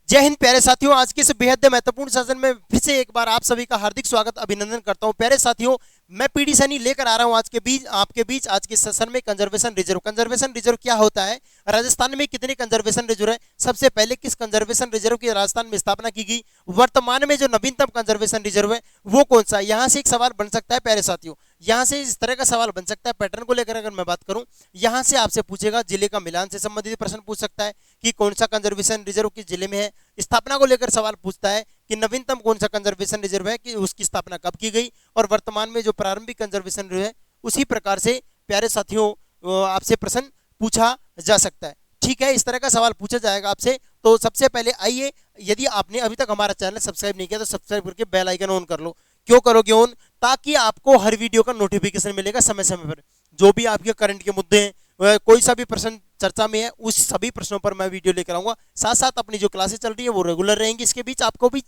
जय हिंद प्यारे साथियों, आज के इस बेहद महत्वपूर्ण सेशन में फिर से एक बार आप सभी का हार्दिक स्वागत अभिनंदन करता हूं। प्यारे साथियों, मैं पीडी सैनी लेकर आ रहा हूं आज के बीच आपके बीच आज के सेशन में कंजर्वेशन रिजर्व। कंजर्वेशन रिजर्व क्या होता है, राजस्थान में कितने कंजर्वेशन रिजर्व है, सबसे पहले किस कंजर्वेशन रिजर्व की राजस्थान में स्थापना की गई, वर्तमान में जो नवीनतम कंजर्वेशन रिजर्व है वो कौन सा है। यहाँ से एक सवाल बन सकता है प्यारे साथियों, यहाँ से इस तरह का सवाल बन सकता है पैटर्न को लेकर अगर मैं बात करूं, यहाँ से आपसे पूछेगा जिले का मिलान से संबंधित प्रश्न पूछ सकता है कि कौन सा कंजर्वेशन रिजर्व किस जिले में है। स्थापना को लेकर सवाल पूछता है कि नवीनतम कौन सा कंजर्वेशन रिजर्व है, कि उसकी स्थापना कब की गई, और वर्तमान में जो प्रारंभिक कंजर्वेशन रिजर्व है उसी प्रकार से प्यारे साथियों आपसे प्रश्न पूछा जा सकता है। ठीक है, इस तरह का सवाल पूछा जाएगा आपसे। तो सबसे पहले आइए, यदि आपने अभी तक हमारा चैनल सब्सक्राइब नहीं किया तो सब्सक्राइब करके बेल आइकन ऑन कर लो। क्यों करोगे ऑन? ताकि आपको हर वीडियो का नोटिफिकेशन मिलेगा समय समय पर। जो भी आपके करंट के मुद्दे हैं, कोई सा भी प्रश्न चर्चा में है, उस सभी प्रश्नों पर मैं वीडियो लेकर आऊंगा। साथ साथ अपनी जो क्लासेस चल रही है वो रेगुलर रहेंगी इसके बीच आपको भी।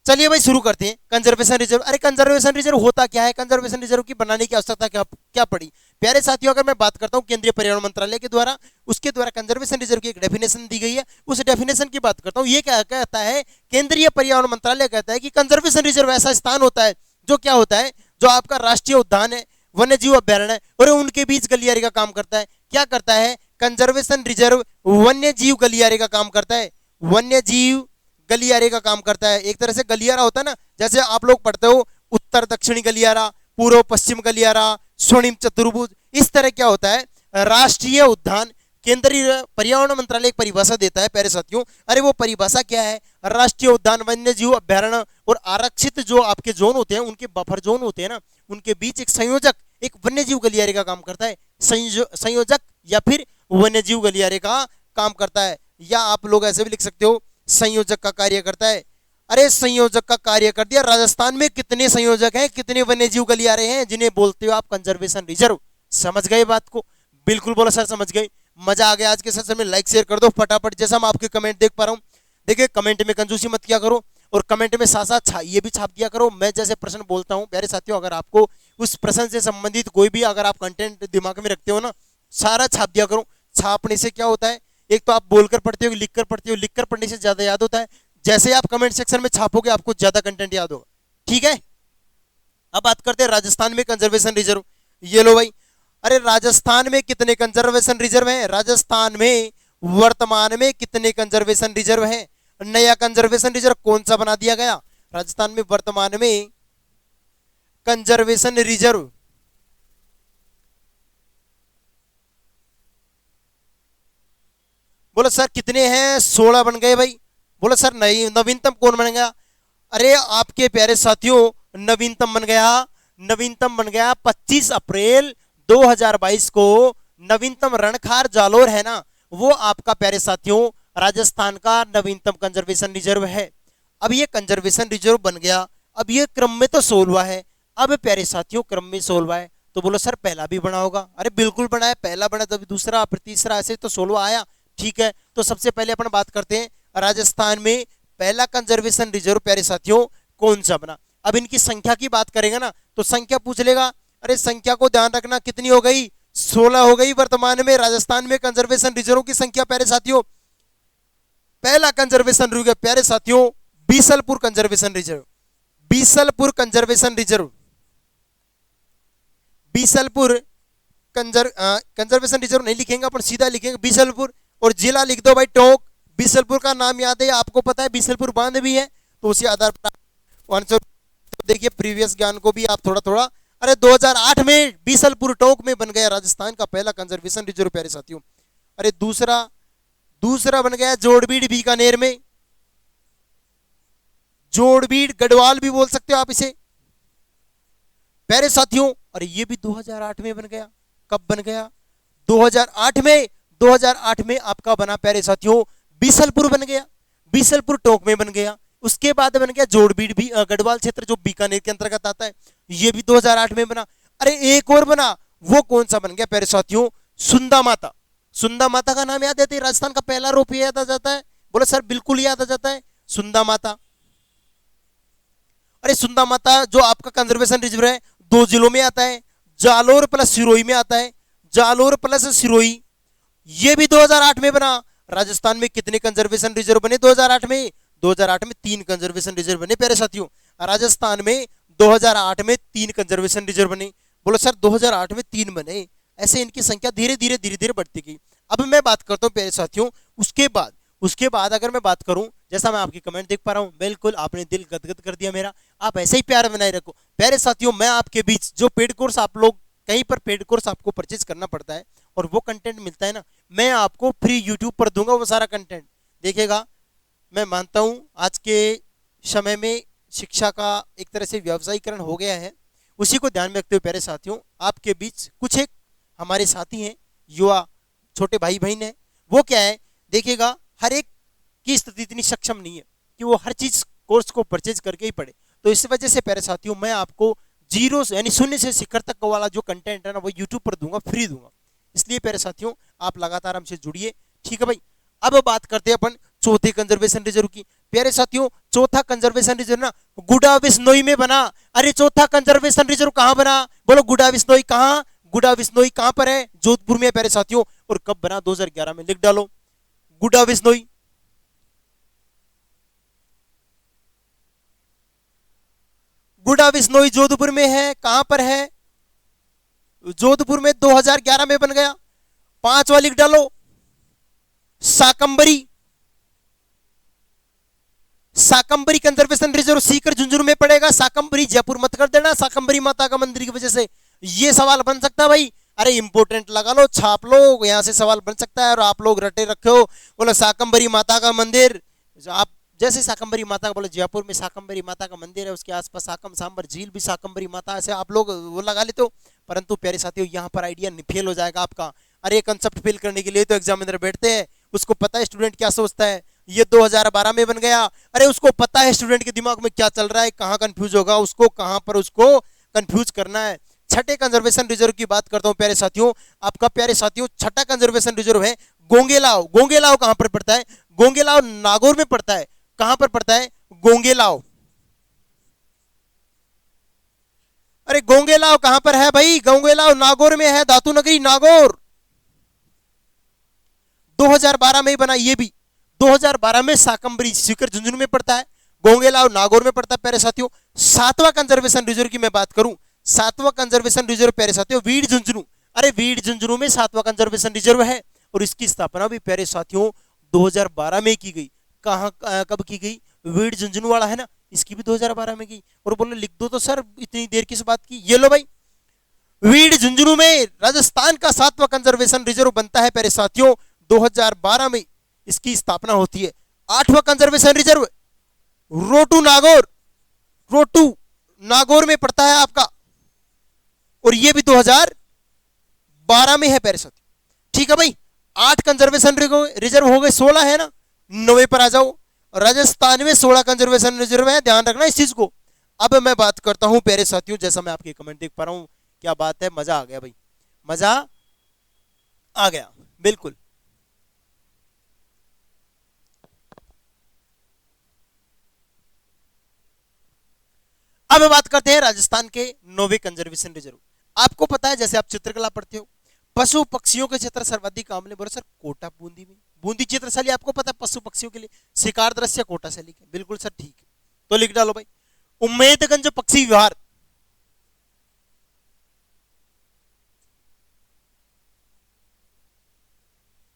चलिए भाई शुरू करते हैं। कंजर्वेशन रिजर्व, अरे कंजर्वेशन रिजर्व होता क्या है, कंजर्वेशन रिजर्व की बनाने की आवश्यकता क्या पड़ी। प्यारे साथियों, अगर मैं बात करता हूं केंद्रीय पर्यावरण मंत्रालय के द्वारा, उसके द्वारा कंजर्वेशन रिजर्व की एक डेफिनेशन दी गई है, उस डेफिनेशन की बात करता हूं। ये क्या कहता है, केंद्रीय पर्यावरण मंत्रालय कहता है कि कंजर्वेशन रिजर्व ऐसा स्थान होता है जो क्या होता है, जो आपका राष्ट्रीय उद्यान है, वन्यजीव अभ्यारण्य है और उनके बीच गलियारे का काम करता है। क्या करता है, कंजर्वेशन रिजर्व वन्यजीव गलियारे का काम करता है। वन्यजीव गलियारे का काम करता है। एक तरह से गलियारा होता है ना, जैसे आप लोग पढ़ते हो उत्तर दक्षिणी गलियारा, पूर्व पश्चिम गलियारा, स्वर्णिम चतुर्भुज, इस तरह क्या होता है राष्ट्रीय उद्यान। केंद्रीय पर्यावरण मंत्रालय एक परिभाषा देता है प्यारे साथियों। अरे वो परिभाषा क्या है, राष्ट्रीय उद्यान, वन्यजीव अभ्यारण्य और आरक्षित जो आपके जोन होते हैं, उनके बफर जोन होते हैं ना, उनके बीच एक संयोजक, एक वन्यजीव गलियारे का काम करता है। संयोजक या फिर वन्यजीव गलियारे का काम करता है, या आप लोग ऐसे भी लिख सकते हो संयोजक का कार्य करता है। अरे संयोजक का कार्य कर दिया। राजस्थान में कितने संयोजक हैं, कितने वन्यजीव गलियारे हैं, जिन्हें बोलते हो आप कंजर्वेशन रिजर्व। समझ गए बात को? बिल्कुल बोला सर, समझ गए। मजा आ गया आज के सेशन में। लाइक शेयर कर दो फटाफट, जैसा मैं आपके कमेंट देख पा रहा हूं। देखिए, कमेंट में कंजूसी मत किया करो और कमेंट में साथ साथ ये भी छाप दिया करो, मैं जैसे प्रश्न बोलता हूं। प्यारे साथियों, अगर आपको उस प्रश्न से संबंधित कोई भी अगर आप कंटेंट दिमाग में रखते हो ना, सारा छाप दिया करो। छापने से क्या होता है, एक तो आप बोलकर पढ़ते हो, लिखकर पढ़ते हो, लिखकर पढ़ने से ज्यादा याद होता है। जैसे आप कमेंट सेक्शन में छापोगे आपको ज्यादा कंटेंट याद होगा। ठीक है, अब बात करते हैं राजस्थान में कंजर्वेशन रिजर्व। ये लो भाई, अरे राजस्थान में कितने कंजर्वेशन रिजर्व हैं, राजस्थान में वर्तमान में कितने कंजर्वेशन रिजर्व हैं। नया कंजर्वेशन रिजर्व कौन सा बना दिया गया राजस्थान में वर्तमान में कंजर्वेशन रिजर्व। बोलो सर कितने हैं, 16 बन गए भाई। बोलो सर नहीं, नवीनतम कौन बन गया। अरे आपके प्यारे साथियों, नवीनतम बन गया, नवीनतम बन गया 25 अप्रैल 2022 को। नवीनतम रणखार जालोर है ना, वो आपका प्यारे साथियों राजस्थान का नवीनतम कंजर्वेशन रिजर्व है। अब ये कंजर्वेशन रिजर्व बन गया, अब ये क्रम में तो 16वां है। अब प्यारे साथियों क्रम में 16वां है, तो बोलो सर पहला भी बना होगा। अरे बिल्कुल बना है, पहला बना तभी दूसरा, फिर तीसरा, ऐसे तो 16वां आया। ठीक है, तो सबसे पहले अपन बात करते हैं राजस्थान में पहला कंजर्वेशन रिजर्व प्यारे साथियों कौन सा बना। अब इनकी संख्या की बात करेंगे ना, तो संख्या पूछ लेगा। अरे संख्या को ध्यान रखना, कितनी हो गई, 16 हो गई। वर्तमान में राजस्थान में कंजर्वेशन रिजर्व की संख्या प्यारे साथियों, पहला कंजर्वेशन रिजर्व प्यारे साथियों Bisalpur conservation reserve. Bisalpur conservation reserve, Bisalpur conservation reserve नहीं लिखेंगे अपन, सीधा लिखेंगे बीसलपुर, और जिला लिख दो भाई टोंक। बीसलपुर का नाम याद है आपको, पता है बीसलपुर बांध भी है, तो उसी आधार पर आंसर देखिए। प्रीवियस ज्ञान को भी आप थोड़ा थोड़ा। अरे 2008 में बीसलपुर टोंक में बन गया राजस्थान का पहला कंजर्वेशन रिजर्व प्यारे साथियों। अरे दूसरा बन गया जोड़बीड़ बीकानेर में, जोड़बीड़ गढ़वाल भी बोल सकते हो आप इसे प्यारे साथियों। अरे ये भी 2008 में बन गया। कब बन गया, 2008 में। 2008 में आपका बना प्यारे साथियों बीसलपुर बन गया, बीसलपुर टोंक में बन गया। उसके बाद बन गया जोड़बीड़ भी गढ़वाल क्षेत्र जो बीकानेर के अंतर्गत आता है, ये भी 2008 में बना। अरे एक और बना, वो कौन सा बन गया प्यारे साथियों, सुंदा माता। सुंदा माता का नाम याद है, राजस्थान का पहला रोप याद आ जाता है। बोले सर बिल्कुल याद आ जाता है, सुंदा माता। अरे सुंदा माता जो आपका कंजर्वेशन रिजर्व है 2 जिलों में आता है, जालोर प्लस सिरोही में आता है, जालोर प्लस सिरोही। ये भी 2008 में बना। राजस्थान में कितने कंजर्वेशन रिजर्व बने 2008 में? 2008 में 3 कंजर्वेशन रिजर्व बने प्यारे साथियों। राजस्थान में 2008 में 3 कंजर्वेशन रिजर्व बने। बोलो सर 2008 में 3 बने। ऐसे इनकी संख्या धीरे धीरे बढ़ती गई। अब मैं बात करता हूँ प्यारे साथियों, उसके बाद अगर मैं बात करूं, जैसा मैं आपकी कमेंट देख पा रहा हूं, बिल्कुल आपने दिल गदगद कर दिया मेरा। आप ऐसे ही प्यार बनाए रखो प्यारे साथियों। मैं आपके बीच जो पेड कोर्स, आप लोग कहीं पर पेड कोर्स आपको परचेज करना पड़ता है और वो कंटेंट मिलता है ना, मैं आपको फ्री यूट्यूब पर दूंगा वो सारा कंटेंट देखिएगा। मैं मानता हूं आज के समय में शिक्षा का एक तरह से व्यवसायीकरण हो गया है। उसी को ध्यान में रखते हुए प्यारे साथियों, आपके बीच कुछ एक हमारे साथी हैं, युवा छोटे भाई बहन हैं। वो क्या है देखिएगा, हर एक की स्थिति इतनी सक्षम नहीं है कि वो हर चीज कोर्स को परचेज करके ही पढ़े। तो इस वजह से प्यारे साथियों, मैं आपको जीरो से यानी शून्य से शिखर तक वाला जो कंटेंट है ना, वो यूट्यूब पर दूंगा, फ्री दूंगा। इसलिए प्यारे साथियों, आप लगातार हमसे जुड़िए, ठीक है भाई। अब बात करते हैं अपन चौथे कंजर्वेशन रिजर्व की। प्यारे साथियों, चौथा कंजर्वेशन रिजर्व ना गुडा बिश्नोई में बना। अरे चौथा कंजर्वेशन रिजर्व कहां बना? बोलो गुडा बिश्नोई कहां? गुडा बिश्नोई कहां पर है? जोधपुर में प्यारे साथियों। और कब बना? 2011 में। लिख डालो गुडा बिश्नोई। गुडा बिश्नोई जोधपुर में है। कहां पर है? जोधपुर में 2011 में बन गया। 5वां लिख डालो साकंबरी। साकंबरी कंजर्वेशन रिजर्व सीकर झुंझुनू में पड़ेगा। साकंबरी जयपुर मत कर देना, साकंबरी माता का मंदिर की वजह से ये सवाल बन सकता है भाई। अरे इंपोर्टेंट लगा लो, छाप लो, यहां से सवाल बन सकता है और आप लोग रटे रखो। बोलो साकंबरी माता का मंदिर, आप जैसे साकंबरी माता का बोले, जयपुर में साकंबरी माता का मंदिर है, उसके आसपास साकम सांबर झील भी साकंबरी माता, ऐसे आप लोग वो लगा लेते हो। परंतु प्यारे साथियों, यहाँ पर आइडिया फेल हो जाएगा आपका। अरे कंसेप्ट फेल करने के लिए तो एग्जामिनर बैठते हैं, उसको पता है स्टूडेंट क्या सोचता है। ये 2012 में बन गया। अरे उसको पता है स्टूडेंट के दिमाग में क्या चल रहा है, कहाँ कंफ्यूज होगा उसको, कहाँ पर उसको कंफ्यूज करना है। छठे कंजर्वेशन रिजर्व की बात करता हूं प्यारे साथियों। आपका प्यारे साथियों छठा कंजर्वेशन रिजर्व है गोंगेलाव। गोंगेलाव कहां पर पड़ता है? गोंगेलाव नागौर में पड़ता है। कहां पर पड़ता है? गोंगेलाव। अरे गोंगेलाव कहां पर है भाई? गोंगेलाव नागौर में है, धातु नगरी नागौर। 2012 में ही बना ये भी। 2012 में साकंबरी सीकर झुंझुनू में पड़ता है, गोंगेलाव नागौर में पड़ता है प्यारे साथियों। 7वां कंजर्वेशन रिजर्व की मैं बात करूं, 7वां कंजर्वेशन रिजर्व प्यारे साथियों वीर झुंझुनू। अरे वीर झुंझुनू में 7वां कंजर्वेशन रिजर्व है और इसकी स्थापना भी प्यारे साथियों 2012 में की गई। कहां कब की गई? वीर झुंझुनू वाला है ना, इसकी भी 2012 में की। और बोलो लिख दो तो सर इतनी देर किस बात की। ये लो भाई, वीर झुंझुनू में राजस्थान का 7वां कंजर्वेशन रिजर्व बनता है प्यारे साथियों। 2012 में इसकी स्थापना होती है। 8वां कंजर्वेशन रिजर्व रोटू नागौर, रोटू नागौर में पड़ता है आपका, और ये भी 2012 में है प्यारे साथियों। ठीक है भाई, 8 कंजर्वेशन रिजर्व हो गए, 16 है ना, 9 पर आ जाओ। राजस्थान में 16 कंजर्वेशन रिजर्व है, ध्यान रखना इस चीज को। अब मैं बात करता हूं प्यारे साथियों, जैसा मैं आपके कमेंट देख पा रहा हूं, क्या बात है, मजा आ गया भाई, मजा आ गया बिल्कुल। अब बात करते हैं राजस्थान के 9वें कंजर्वेशन रिजर्व। आपको पता है जैसे आप चित्रकला पढ़ते हो, पशु पक्षियों के क्षेत्र सर्वाधिक आमले बोलो सर कोटा बूंदी में। बूंदी चित्रशैली आपको पता है पशु पक्षियों के लिए, शिकार दृश्य कोटा शैली के, बिल्कुल सर ठीक है। तो लिख डालो भाई उम्मेदगंज पक्षी विहार,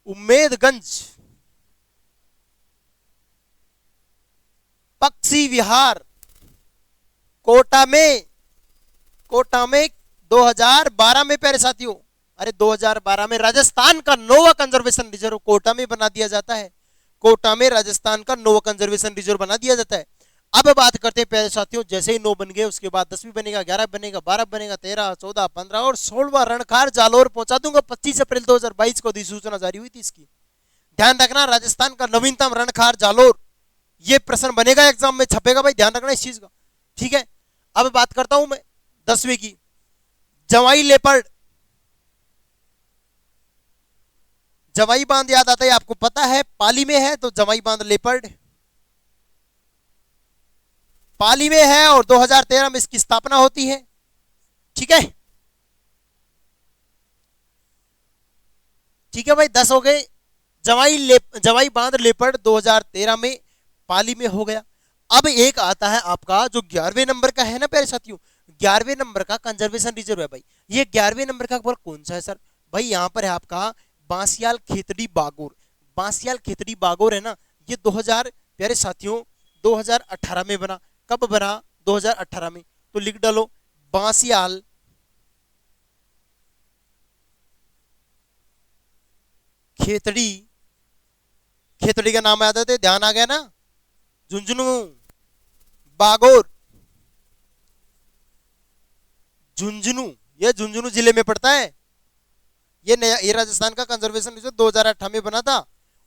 उम्मेदगंज पक्षी विहार कोटा में, कोटा में 2012 में प्यारे साथियों। अरे 2012 में राजस्थान का 9वां कंजर्वेशन रिजर्व कोटा में बना दिया जाता है। कोटा में राजस्थान का 9वां कंजर्वेशन रिजर्व बना दिया जाता है। अब बात करते हैं प्यारे साथियों, जैसे ही 9 बन गए उसके बाद 10वीं बनेगा, 11 बनेगा, 12 बनेगा, 13, 14, 15 और 16वां रणखार जालोर पहुंचा दूंगा। 25 अप्रैल 2022 को अधिसूचना जारी हुई थी इसकी। ध्यान रखना राजस्थान का नवीनतम रणखार जालोर, ये प्रश्न बनेगा एग्जाम में, छपेगा भाई, ध्यान रखना इस चीज का, ठीक है। अब बात करता हूं मैं 10वीं की, जवाई लेपर्ड। जवाई बांध याद आता है आपको पता है, पाली में है, तो जवाई बांध लेपर्ड पाली में है और 2013 में इसकी स्थापना होती है, ठीक है। ठीक है भाई, 10 हो गए जवाई बांध लेपर्ड 2013 में पाली में हो गया। अब एक आता है आपका जो 11वें नंबर का है ना प्यारे साथियों, 11वें नंबर का कंजर्वेशन रिजर्व है भाई। ये 11वें नंबर का कौन सा है सर? भाई यहाँ पर है आपका बांसियाल खेतड़ी बागोर। बांसियाल खेतड़ी बागोर है ना, ये 2000 प्यारे साथियों 2018 में बना। कब बना? 2018 में। तो लिख डालो बांसियाल खेतड़ी। खेतड़ी का नाम याद है, ध्यान आ गया ना? झुंझुनू बागोर झुंझुनू, ये झुंझुनू जिले में पड़ता है। ये नया, ये राजस्थान का कंजर्वेशन रिजर्व 2018 में बना था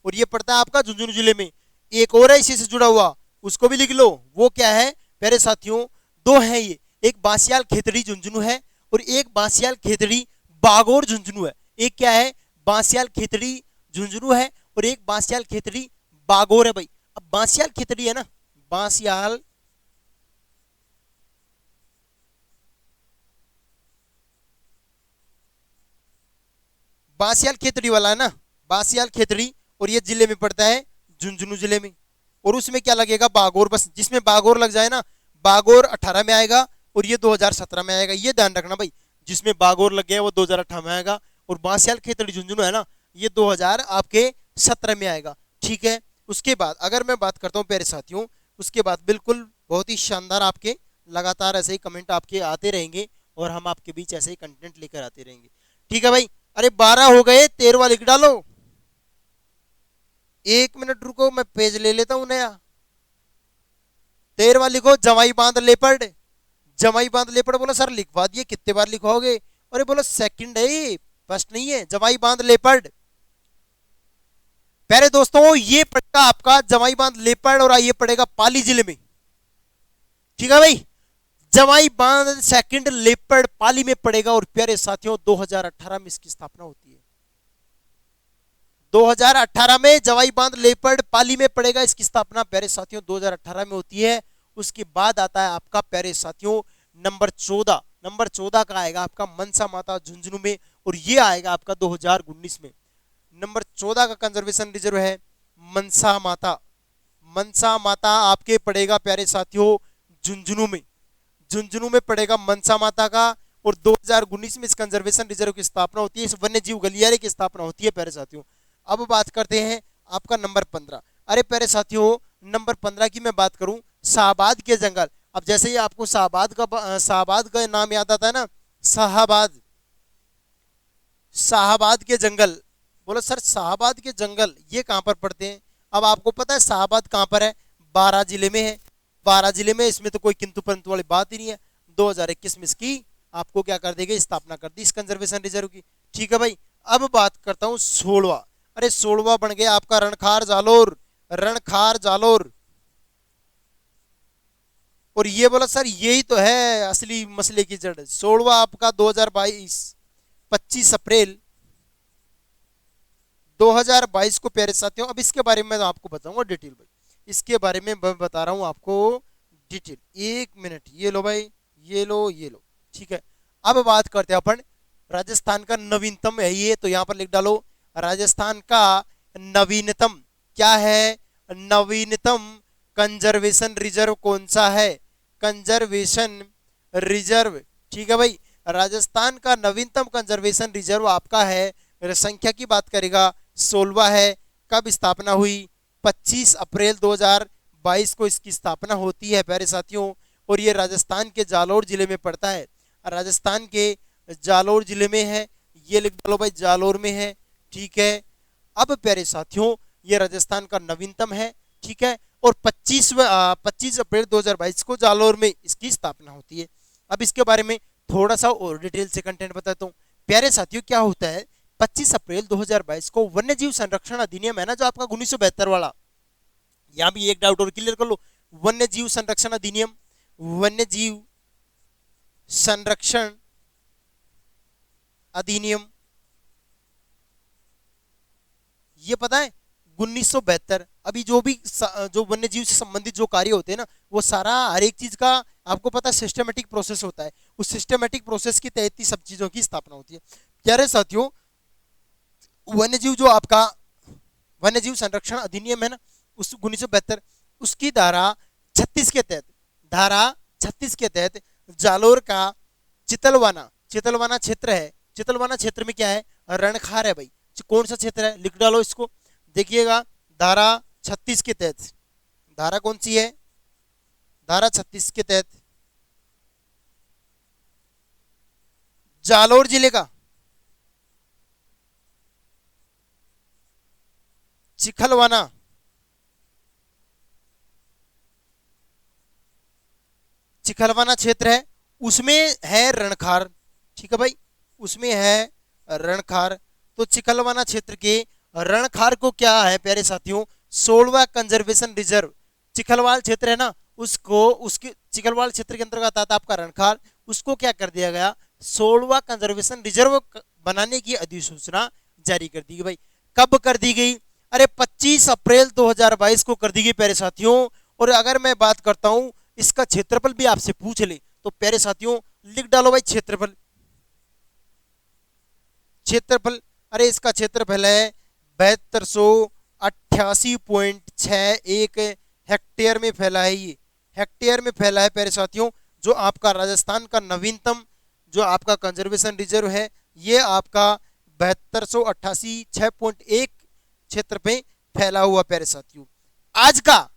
और ये पड़ता है आपका झुंझुनू जिले में। एक और है इसी से जुड़ा हुआ, उसको भी लिख लो। वो क्या है प्यारे साथियों? दो है ये, एक बांसियाल खेतड़ी झुंझुनू है और एक बांसियाल खेतड़ी बागोर झुंझुनू है। एक क्या है? बांसियाल खेतड़ी झुंझुनू है और एक बांसियाल खेतड़ी बागोर है भाई। अब बांसियाल खेतड़ी है ना, बांसियाल बांसियाल खेतड़ी वाला है ना, बांसियाल खेतड़ी, और ये जिले में पड़ता है झुंझुनू जिले में। और उसमें क्या लगेगा? बागोर। बस जिसमें बागोर लग जाए ना, बागोर 18 में आएगा और ये 2017 में आएगा। ये ध्यान रखना भाई, जिसमें बागोर लग गया वो 2018 में आएगा और बांसियाल खेतड़ी झुंझुनू है ना, ये 2017 में आएगा। ठीक है। उसके बाद अगर मैं बात करता हूँ प्यारे साथियों, उसके बाद बिल्कुल बहुत ही शानदार आपके लगातार ऐसे ही कमेंट आपके आते रहेंगे और हम आपके बीच ऐसे ही कंटेंट लेकर आते रहेंगे। ठीक है भाई। अरे 12 हो गए, 13वां लिख डालो। 1 मिनट रुको, मैं पेज ले लेता हूं नया। 13वां लिखो, जवाई बांध लेपर्ड। जवाई बांध लेपर्ड। बोलो सर लिखवा दिए, कितने बार लिखवाओगे? अरे बोलो सेकंड है, फर्स्ट नहीं है। जवाई बांध लेपर्ड। प्यारे दोस्तों, ये पड़ेगा आपका जवाई बांध लेपर्ड और ये पड़ेगा पाली जिले में। ठीक है भाई, जवाई बांध सेकंड लेपर्ड पाली में पड़ेगा। और प्यारे साथियों 2018 में इसकी स्थापना होती है। 2018 में जवाई बांध लेपर्ड पाली में पड़ेगा, इसकी स्थापना प्यारे साथियों 2018 में होती है। उसके बाद आता है आपका प्यारे साथियों नंबर 14। नंबर 14 का आएगा आपका मनसा माता झुंझुनू में और ये आएगा आपका 2019 में। नंबर 14 का कंजर्वेशन रिजर्व है मनसा माता। मनसा माता आपके पड़ेगा प्यारे साथियों झुंझुनू में। झुंझुनू में पड़ेगा मनसा माता का और 2019 में इस कंजर्वेशन रिजर्व की स्थापना होती है। इस वन्य जीव गलियारे की स्थापना होती है प्यारे साथियों। अब बात करते हैं आपका नंबर 15। अरे प्यारे साथियों नंबर 15 की मैं बात करूं, शाहबाद के जंगल। अब जैसे ही आपको शाहबाद का नाम याद आता है ना, शाहबाद, शाहबाद के जंगल। बोलो सर शाहबाद के जंगल ये कहां पर पड़ते हैं? अब आपको पता है शाहबाद कहां पर है? 12 जिले में है। 12 जिले में, इसमें तो कोई किंतु परंतु वाली बात ही नहीं है। 2021 में इसकी आपको क्या कर देगी? स्थापना कर दी इस कंजर्वेशन रिजर्व की। ठीक है भाई। अब बात करता हूं 16वां। अरे 16वां बन गया आपका रणखार जालोर। रणखार जालोर। और ये बोला सर यही तो है असली मसले की जड़। 16वां आपका 2022 25 अप्रैल 2022 को प्यारे साथियों। अब इसके बारे में मैं आपको बताऊंगा डिटेल भाई, इसके बारे में मैं बता रहा हूं आपको डिटेल। 1 मिनट, ये लो भाई, ये लो, ये लो। ठीक है। अब बात करते हैं अपन राजस्थान का नवीनतम है ये, तो यहां पर लिख डालो राजस्थान का नवीनतम। क्या है? नवीनतम कंजर्वेशन रिजर्व कौन सा है? Conservation reserve. ठीक है भाई, राजस्थान का नवीनतम कंजर्वेशन रिजर्व आपका है, संख्या की बात करेगा 16वां है। कब स्थापना हुई? 25 अप्रैल 2022 को इसकी स्थापना होती है प्यारे साथियों। और ये राजस्थान के जालोर जिले में पड़ता है। राजस्थान के जालोर जिले में है, ये लिख डालो भाई जालोर में है। ठीक है। अब प्यारे साथियों ये राजस्थान का नवीनतम है। ठीक है। और 25 अप्रैल 2022 को जालोर में इसकी स्थापना होती है। अब इसके बारे में थोड़ा सा और डिटेल से कंटेंट बताता हूँ प्यारे साथियों। क्या होता है 25 अप्रैल 2022 को वन्य जीव संरक्षण अधिनियम है ना, जो आपका 1972 वाला, यहां भी एक डाउट और क्लियर कर लो। वन्य जीव संरक्षण अधिनियम, वन्य जीव संरक्षण अधिनियम, ये पता है 1972। अभी जो भी जो वन्य जीव से संबंधित जो कार्य होते हैं ना, वो सारा हर एक चीज का आपको पता है सिस्टमेटिक प्रोसेस होता है। उस सिस्टमेटिक प्रोसेस के तहत ही सब चीजों की स्थापना होती है। प्यारे साथियों वन्य जीव जो आपका वन्य जीव संरक्षण अधिनियम है ना, उस 1972, उसकी धारा 36 के तहत, धारा 36 के तहत जालोर का चितलवाना क्षेत्र है। चितलवाना क्षेत्र में क्या है, रणखार है भाई। कौन सा क्षेत्र है, लिख डालो इसको, देखिएगा धारा 36 के तहत, धारा कौन सी है, धारा 36 के तहत जालोर जिले का चिखलवाना क्षेत्र है, उसमें है रणखार। ठीक है भाई, उसमें है रणखार। तो चिखलवाना क्षेत्र के रणखार को क्या है प्यारे साथियों, 16वां कंजर्वेशन रिजर्व, चिखलवाल क्षेत्र है ना, उसको, उसके चिखलवाल क्षेत्र के अंतर्गत आता आपका रणखार, उसको क्या कर दिया गया, 16वां कंजर्वेशन रिजर्व बनाने की अधिसूचना जारी कर दी गई भाई। कब कर दी गई, अरे 25 अप्रैल 2022 को कर दी गई प्यारे साथियों। और अगर मैं बात करता हूं, इसका क्षेत्रफल भी आपसे पूछ ले तो प्यारे साथियों लिख डालो भाई क्षेत्रफल, अरे इसका क्षेत्रफल है 7288.61 हेक्टेयर में फैला है, ये हेक्टेयर में फैला है प्यारे साथियों। जो आपका राजस्थान का नवीनतम जो आपका कंजर्वेशन रिजर्व है, ये आपका 7288.61 क्षेत्र पे फैला हुआ प्यारे साथियों। आज का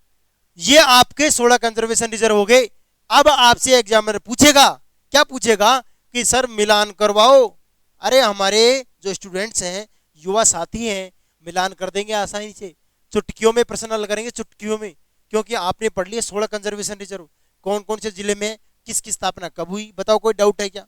ये आपके 16 कंजर्वेशन रिजर्व हो गए। अब आपसे एग्जामिनर पूछेगा, क्या पूछेगा कि सर मिलान करवाओ। अरे हमारे जो स्टूडेंट्स हैं, युवा साथी हैं, मिलान कर देंगे आसानी से, चुटकियों में प्रश्न हल करेंगे, चुटकियों में, क्योंकि आपने पढ़ लिया 16 कंजर्वेशन रिजर्व कौन कौन से जिले में, किसकी स्थापना कब हुई, बताओ कोई डाउट है क्या।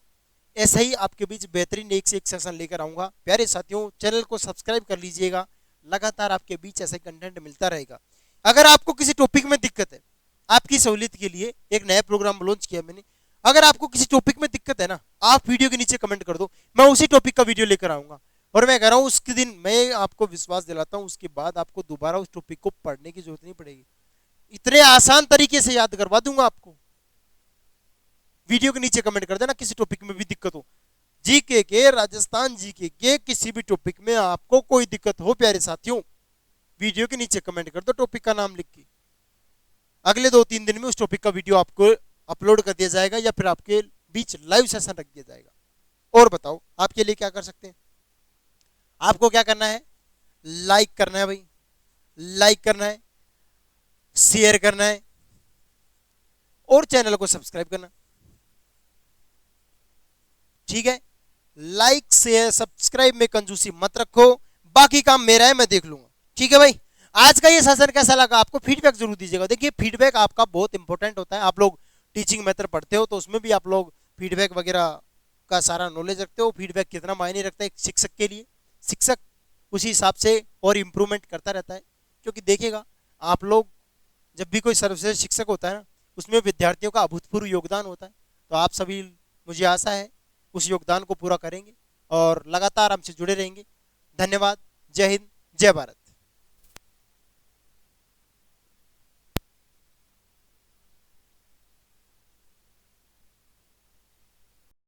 ऐसा ही आपके बीच बेहतरीन एक से एक सेशन लेकर आऊंगा प्यारे साथियों। चैनल को सब्सक्राइब कर लीजिएगा, लगातार आपके बीच ऐसा कंटेंट मिलता रहेगा। अगर आपको किसी टॉपिक में दिक्कत है, आपकी सहूलियत के लिए एक नया प्रोग्राम लॉन्च किया मैंने, अगर आपको किसी टॉपिक में दिक्कत है ना, आप वीडियो के नीचे कमेंट कर दो, मैं उसी टॉपिक का वीडियो लेकर आऊंगा। और मैं कह रहा हूं उसके दिन मैं आपको विश्वास दिलाता हूं, उसके बाद आपको दोबारा उस टॉपिक को पढ़ने की जरूरत नहीं पड़ेगी, इतने आसान तरीके से याद करवा दूंगा आपको। वीडियो के नीचे कमेंट कर देना किसी टॉपिक में भी दिक्कत हो, जीके के, राजस्थान जीके के किसी भी टॉपिक में आपको कोई दिक्कत हो प्यारे साथियों, वीडियो के नीचे कमेंट कर दो टॉपिक का नाम लिख के। अगले 2-3 दिन में उस टॉपिक का वीडियो आपको अपलोड कर दिया जाएगा या फिर आपके बीच लाइव सेशन रख दिया जाएगा। और बताओ आपके लिए क्या कर सकते हैं, आपको क्या करना है, लाइक करना है भाई, लाइक करना है, शेयर करना है और चैनल को सब्सक्राइब करना। ठीक है, लाइक शेयर सब्सक्राइब में कंजूसी मत रखो, बाकी काम मेरा है, मैं देख लूंगा। ठीक है भाई, आज का ये सेशन कैसा लगा आपको, फीडबैक जरूर दीजिएगा। देखिए फीडबैक आपका बहुत इंपॉर्टेंट होता है, आप लोग टीचिंग मेथड पढ़ते हो तो उसमें भी आप लोग फीडबैक वगैरह का सारा नॉलेज रखते हो। फीडबैक कितना मायने रखता है एक शिक्षक के लिए, शिक्षक उसी हिसाब से और इम्प्रूवमेंट करता रहता है। क्योंकि देखिएगा आप लोग जब भी कोई सर्वश्रेष्ठ शिक्षक होता है ना, उसमें विद्यार्थियों का अभूतपूर्व योगदान होता है। तो आप सभी, मुझे आशा है उस योगदान को पूरा करेंगे और लगातार हमसे जुड़े रहेंगे। धन्यवाद, जय हिंद, जय भारत।